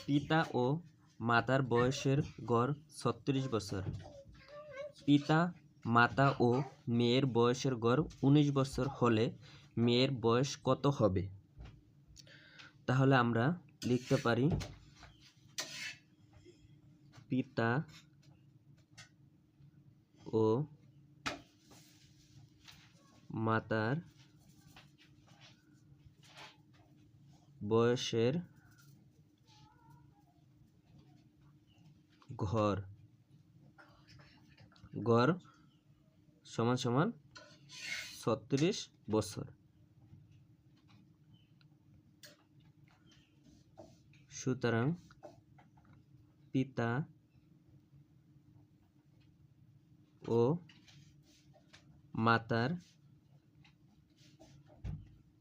পিতা ও মাতার বয়সের গড় 36 বছর। পিতা, মাতা ও মেয়ের বয়সের গড় 19 বছর হলে মেয়ের বয়স কত হবে? তাহলে আমরা লিখতে পারি পিতা ও মাতার বয়সের গড় সমান সমান 36 বছর। সুতরাং পিতা ও মাতার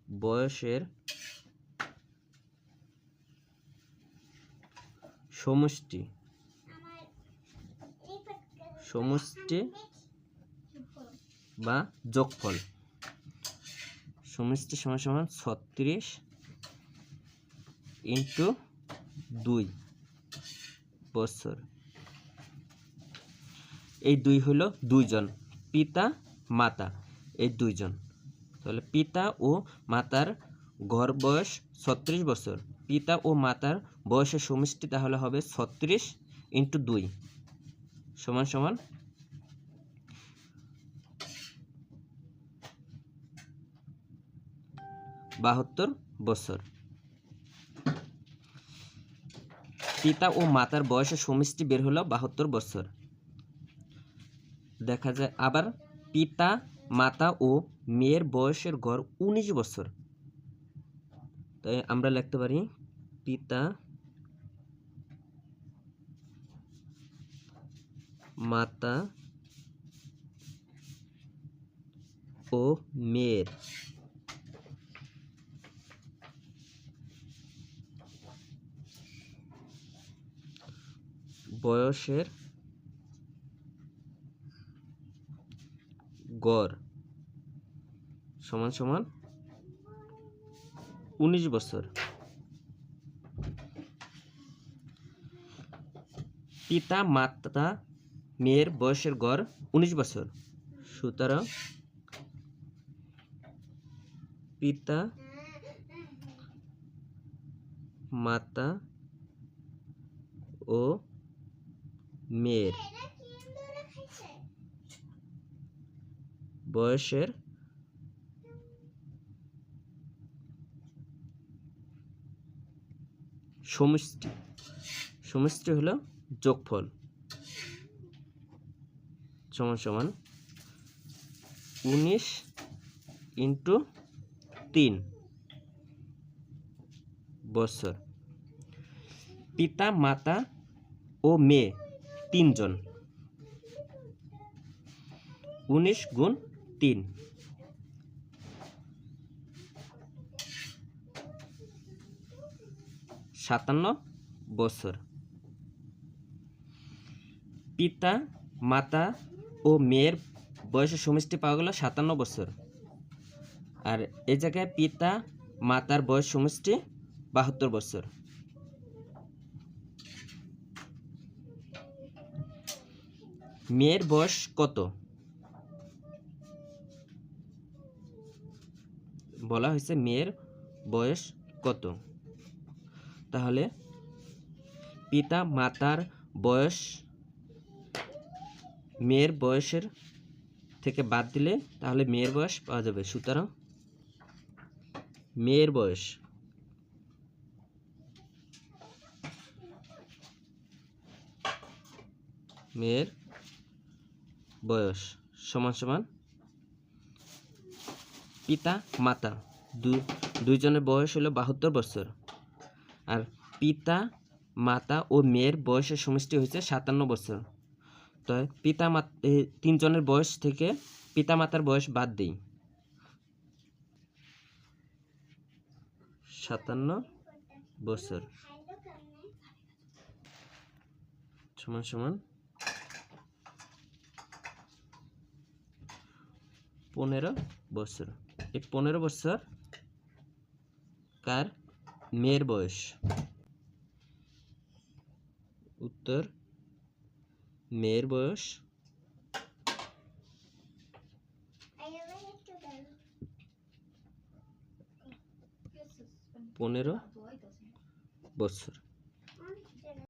বয়সের সমষ্টি বা যোগফল সমষ্টি সমান সমান 36 ইন্টু 2 বছর। এই 2 হলো দুইজন, পিতা মাতা, এই দুইজন। তাহলে পিতা ও মাতার গড় বয়স 36 বছর। পিতা ও মাতার বয়সের সমষ্টি তাহলে হবে 36 ইন্টু 2 সমান সমান 72 বছর। পিতা ও মাতার বয়সের সমষ্টি বের হলো 72 বছর। দেখা যায় আবার পিতা, মাতা ও মেয়ের বয়সের গড় 19 বছর। তাই আমরা লিখতে পারি পিতা, মাতা ও মেয়ের বয়সের গড় সমান সমান 19 বছর। পিতা, মাতা, মেয়ের বয়সের গড় 19 বছর। সুতরাং পিতা, মাতা ও মেয়ের বয়সের সমষ্টি হলো যোগফল সমান সমান 19 ইন্টু 3 বছর। পিতা, মাতা ও মেয়ে 3 জন। 19 গুণ 3 57 বছর। পিতা, মাতা ও মেয়ের বয়সের সমষ্টি পাওয়া গেল 57 বছর। আর এই জায়গায় পিতা, মাতার বয়স সমষ্টি 72 বছর। মেয়ের বয়স কত বলা হয়েছে? মেয়ের বয়স কত? তাহলে পিতা, মাতার বয়স মেয়ের বয়সের থেকে বাদ দিলে তাহলে মেয়ের বয়স পাওয়া যাবে। সুতরাং মেয়ের বয়স সমান সমান পিতা, মাতা দুইজনের বয়স হলো 72 বছর। আর পিতা, মাতা ও মেয়ের বয়সের সমষ্টি হয়েছে 57 বছর। তো পিতা, মাতা 3 জনের বয়স থেকে পিতা, মাতার বয়স বাদ দিই। 57 বছর সমান সমান 15 বছর। এই 15 বছর কার? মেয়ের বয়স। উত্তর মেয়ের বয়স 15 বছর।